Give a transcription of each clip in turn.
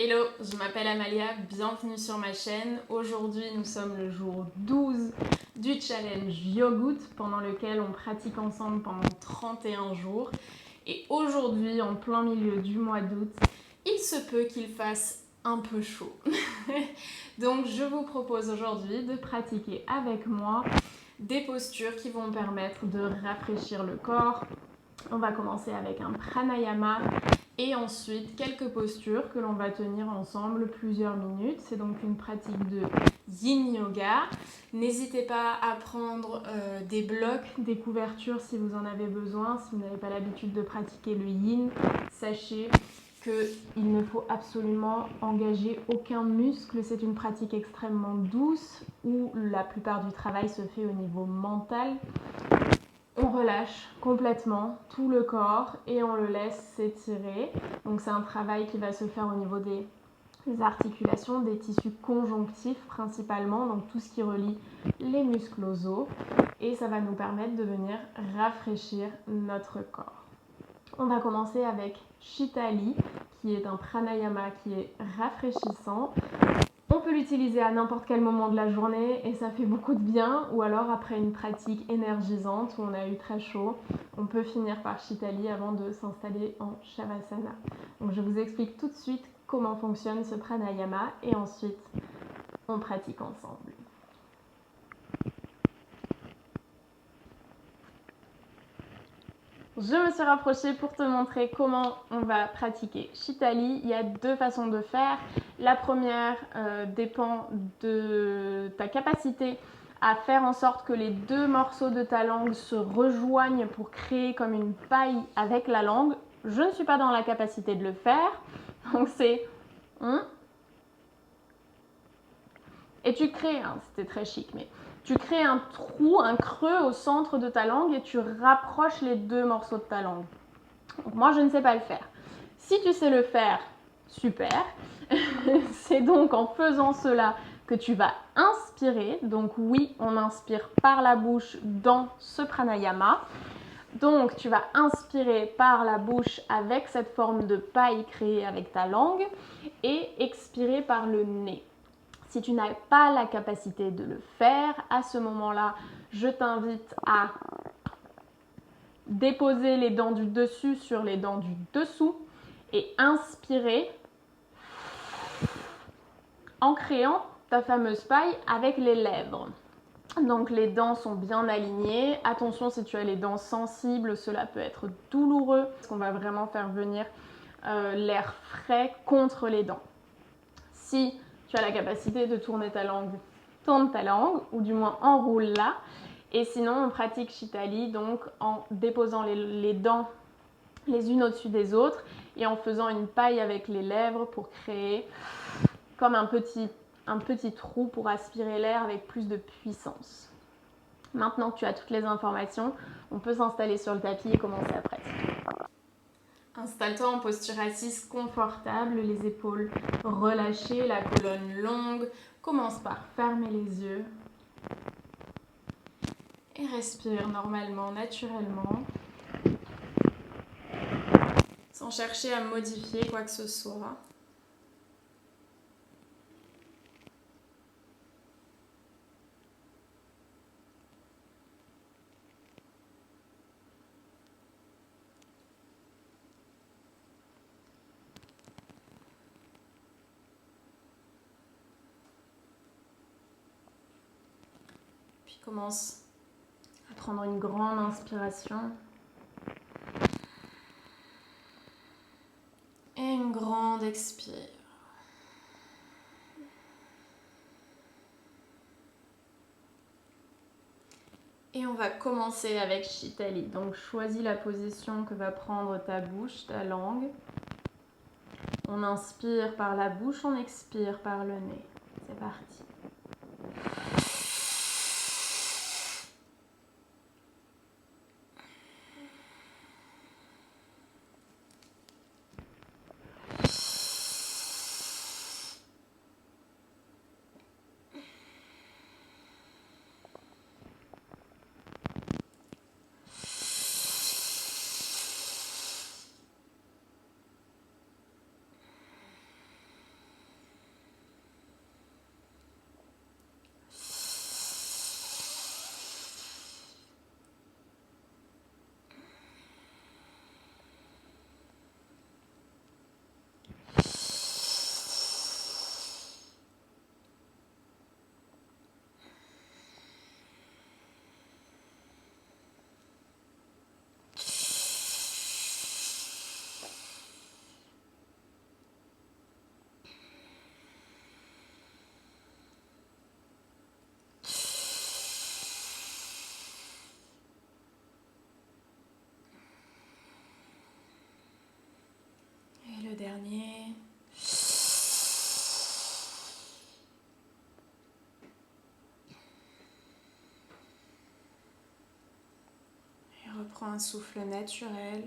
Hello, je m'appelle Amalia, bienvenue sur ma chaîne. Aujourd'hui, nous sommes le jour 12 du challenge Yogout pendant lequel on pratique ensemble pendant 31 jours. Et aujourd'hui, en plein milieu du mois d'août, il se peut qu'il fasse un peu chaud. Donc, je vous propose aujourd'hui de pratiquer avec moi des postures qui vont permettre de rafraîchir le corps. On va commencer avec un pranayama et ensuite quelques postures que l'on va tenir ensemble plusieurs minutes. C'est donc une pratique de yin yoga. N'hésitez pas à prendre des blocs, des couvertures si vous en avez besoin. Si vous n'avez pas l'habitude de pratiquer le yin, sachez qu'il ne faut absolument engager aucun muscle. C'est une pratique extrêmement douce où la plupart du travail se fait au niveau mental. On relâche complètement tout le corps et on le laisse s'étirer. Donc c'est un travail qui va se faire au niveau des articulations, des tissus conjonctifs principalement, donc tout ce qui relie les muscles aux os. Et ça va nous permettre de venir rafraîchir notre corps. On va commencer avec Shitali, qui est un pranayama qui est rafraîchissant. On peut l'utiliser à n'importe quel moment de la journée et ça fait beaucoup de bien, ou alors après une pratique énergisante où on a eu très chaud, on peut finir par Shitali avant de s'installer en Shavasana. Donc je vous explique tout de suite comment fonctionne ce pranayama et ensuite on pratique ensemble. Je me suis rapprochée pour te montrer comment on va pratiquer Shitali. Il y a deux façons de faire. La première dépend de ta capacité à faire en sorte que les deux morceaux de ta langue se rejoignent pour créer comme une paille avec la langue. Je ne suis pas dans la capacité de le faire. Donc c'est... Et tu crées, c'était très chic, mais tu crées un trou, un creux au centre de ta langue et tu rapproches les deux morceaux de ta langue. Donc moi, je ne sais pas le faire. Si tu sais le faire, super. C'est donc en faisant cela que tu vas inspirer. Donc oui, on inspire par la bouche dans ce pranayama. Donc tu vas inspirer par la bouche avec cette forme de paille créée avec ta langue et expirer par le nez. Si tu n'as pas la capacité de le faire, à ce moment-là, je t'invite à déposer les dents du dessus sur les dents du dessous et inspirer en créant ta fameuse paille avec les lèvres. Donc les dents sont bien alignées. Attention, si tu as les dents sensibles, cela peut être douloureux parce qu'on va vraiment faire venir l'air frais contre les dents. Si tu as la capacité de tourner ta langue, tourne ta langue ou du moins enroule-la. Et sinon, on pratique Shitali donc en déposant les dents les unes au-dessus des autres et en faisant une paille avec les lèvres pour créer comme un petit trou pour aspirer l'air avec plus de puissance. Maintenant que tu as toutes les informations, on peut s'installer sur le tapis et commencer à pratiquer. Installe-toi en posture assise confortable, les épaules relâchées, la colonne longue. Commence par fermer les yeux et respire normalement, naturellement, sans chercher à modifier quoi que ce soit. Puis commence à prendre une grande inspiration et une grande expire. Et on va commencer avec Shitali. Donc choisis la position que va prendre ta bouche, ta langue. On inspire par la bouche, on expire par le nez. C'est parti. dernier. Et reprends un souffle naturel.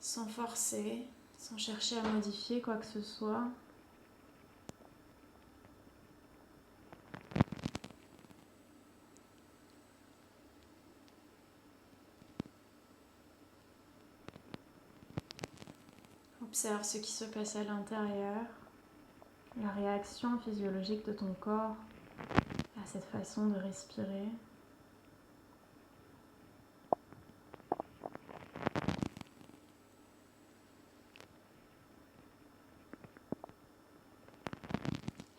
Sans forcer, sans chercher à modifier quoi que ce soit. Observe ce qui se passe à l'intérieur, la réaction physiologique de ton corps à cette façon de respirer.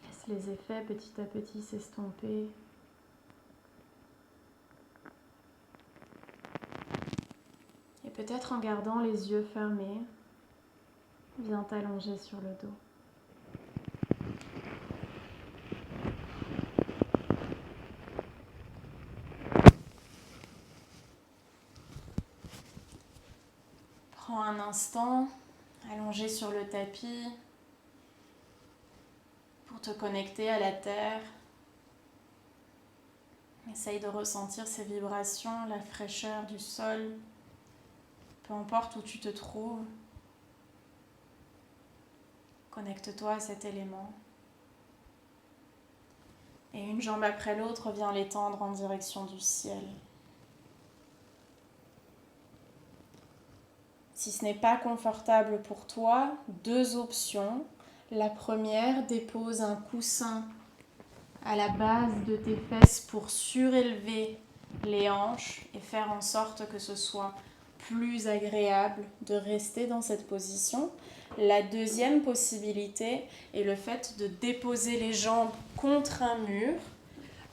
Laisse les effets petit à petit s'estomper. Et peut-être en gardant les yeux fermés, viens t'allonger sur le dos. Prends un instant, allongé sur le tapis, pour te connecter à la terre. Essaye de ressentir ces vibrations, la fraîcheur du sol, peu importe où tu te trouves. Connecte-toi à cet élément. Et une jambe après l'autre, viens l'étendre en direction du ciel. Si ce n'est pas confortable pour toi, 2 options. La première, dépose un coussin à la base de tes fesses pour surélever les hanches et faire en sorte que ce soit plus agréable de rester dans cette position. La deuxième possibilité est le fait de déposer les jambes contre un mur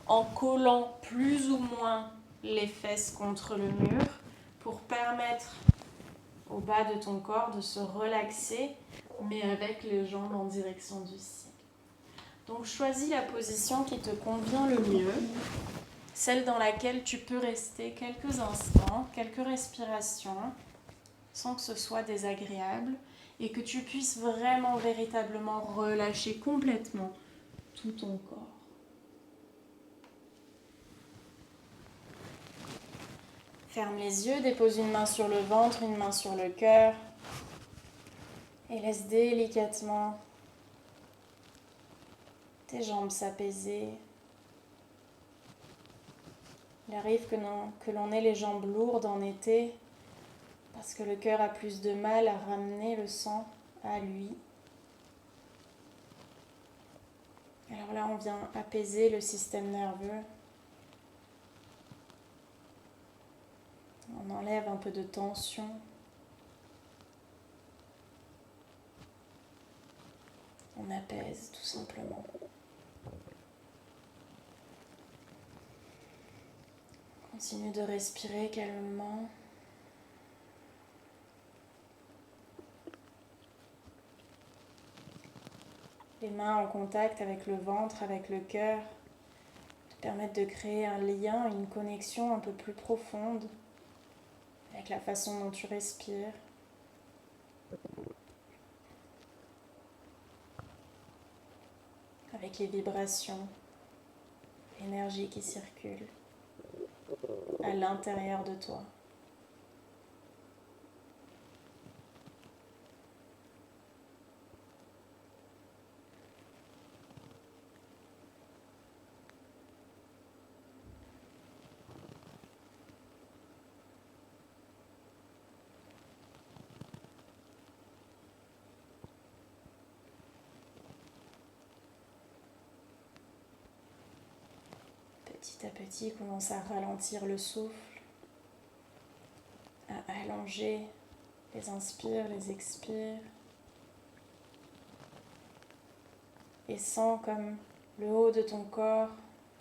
en collant plus ou moins les fesses contre le mur pour permettre au bas de ton corps de se relaxer, mais avec les jambes en direction du ciel. Donc choisis la position qui te convient le mieux, celle dans laquelle tu peux rester quelques instants, quelques respirations, sans que ce soit désagréable, et que tu puisses vraiment, véritablement relâcher complètement tout ton corps. Ferme les yeux, dépose une main sur le ventre, une main sur le cœur, et laisse délicatement tes jambes s'apaiser. Il arrive que l'on ait les jambes lourdes en été parce que le cœur a plus de mal à ramener le sang à lui. Alors là, on vient apaiser le système nerveux. On enlève un peu de tension. On apaise tout simplement. Continue de respirer calmement. Les mains en contact avec le ventre, avec le cœur, te permettent de créer un lien, une connexion un peu plus profonde avec la façon dont tu respires. Avec les vibrations, l'énergie qui circule à l'intérieur de toi. Petit à petit, commence à ralentir le souffle, à allonger les inspires, les expires, et sens comme le haut de ton corps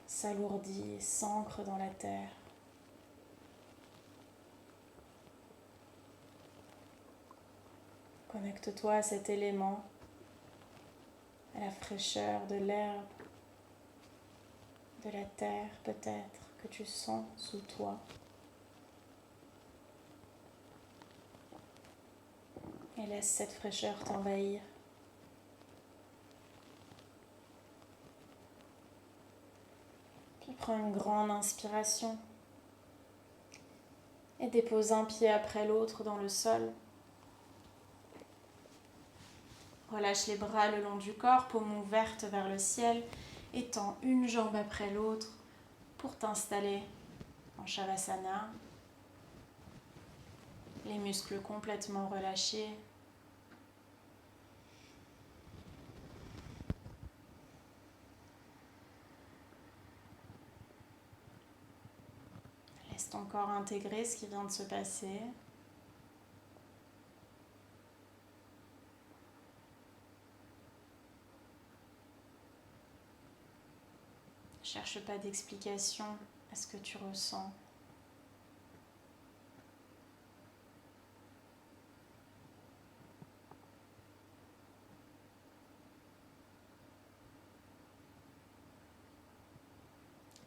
s'alourdit et s'ancre dans la terre. Connecte-toi à cet élément, à la fraîcheur de l'herbe, de la terre peut-être que tu sens sous toi. Et laisse cette fraîcheur t'envahir. Puis prends une grande inspiration et dépose un pied après l'autre dans le sol. Relâche les bras le long du corps, paume ouverte vers le ciel, étends une jambe après l'autre pour t'installer en Shavasana. Les muscles complètement relâchés. Laisse ton corps intégrer ce qui vient de se passer. Ne cherche pas d'explication à ce que tu ressens.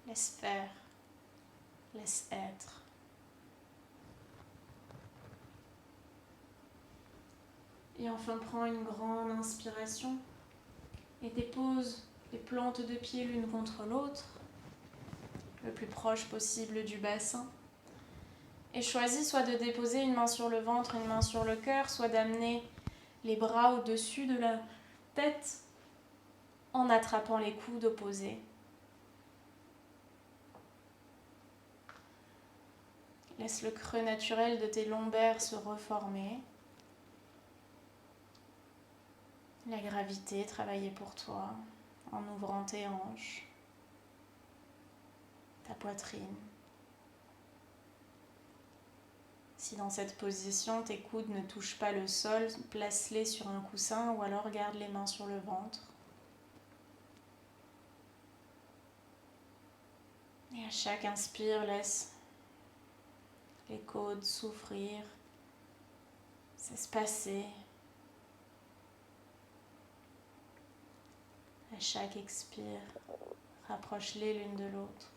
Laisse faire, laisse être. Et enfin, prends une grande inspiration et dépose les plantes de pied l'une contre l'autre, le plus proche possible du bassin. Et choisis soit de déposer une main sur le ventre, une main sur le cœur, soit d'amener les bras au-dessus de la tête en attrapant les coudes opposés. Laisse le creux naturel de tes lombaires se reformer. La gravité travailler pour toi en ouvrant tes hanches, ta poitrine. Si dans cette position tes coudes ne touchent pas le sol, place-les sur un coussin ou alors garde les mains sur le ventre. Et à chaque inspire, laisse les côtes s'ouvrir, s'espacer. À chaque expire, rapproche-les l'une de l'autre.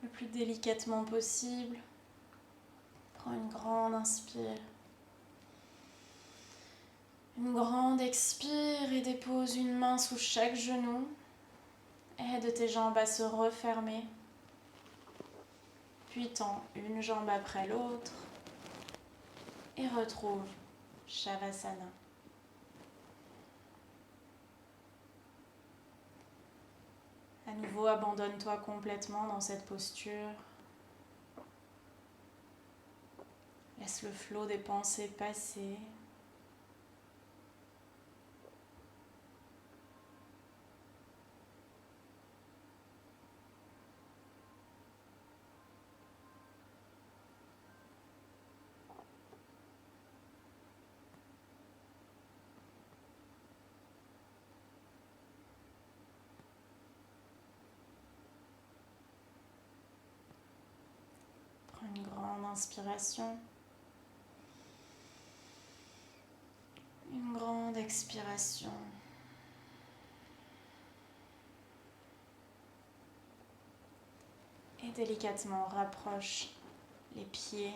Le plus délicatement possible. Prends une grande inspire. Une grande expire et dépose une main sous chaque genou. Aide tes jambes à se refermer. Puis tends une jambe après l'autre. Et retrouve Shavasana. À nouveau, abandonne-toi complètement dans cette posture. Laisse le flot des pensées passer. Prends une grande inspiration. Une grande expiration. Et délicatement rapproche les pieds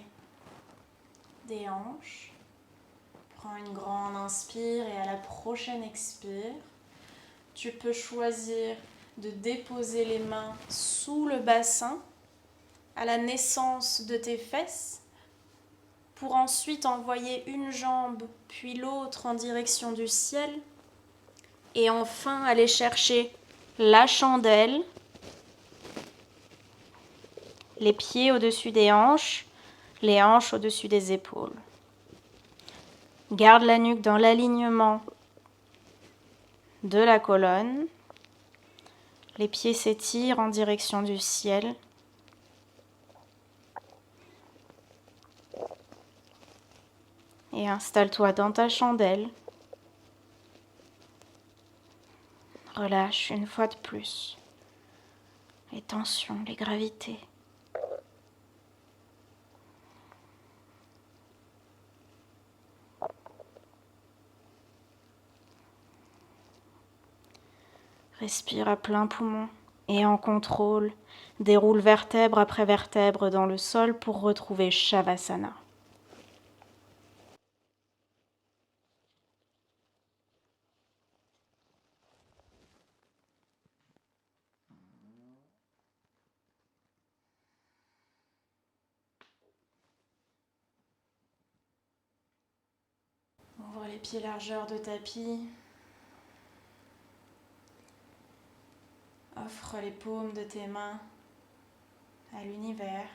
des hanches. Prends une grande inspire et à la prochaine expire, tu peux choisir de déposer les mains sous le bassin à la naissance de tes fesses pour ensuite envoyer une jambe puis l'autre en direction du ciel et enfin aller chercher la chandelle Les pieds au-dessus des hanches, les hanches au-dessus des épaules. Garde la nuque dans l'alignement de la colonne. Les pieds s'étirent en direction du ciel. Et installe-toi dans ta chandelle. Relâche une fois de plus les tensions, les gravités. Respire à plein poumon et en contrôle, déroule vertèbre après vertèbre dans le sol pour retrouver Shavasana. Ouvre les pieds largeur de tapis. Offre les paumes de tes mains à l'univers.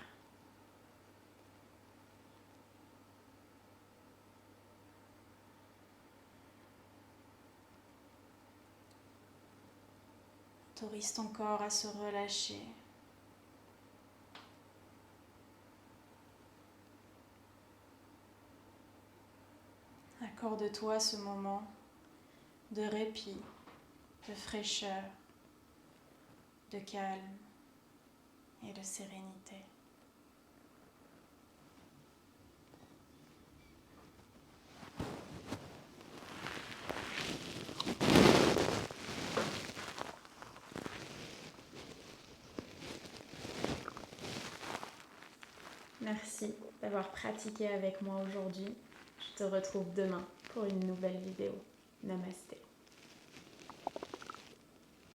Autorise ton corps à se relâcher. Accorde-toi ce moment de répit, de fraîcheur, de calme et de sérénité. Merci d'avoir pratiqué avec moi aujourd'hui. Je te retrouve demain pour une nouvelle vidéo. Namasté.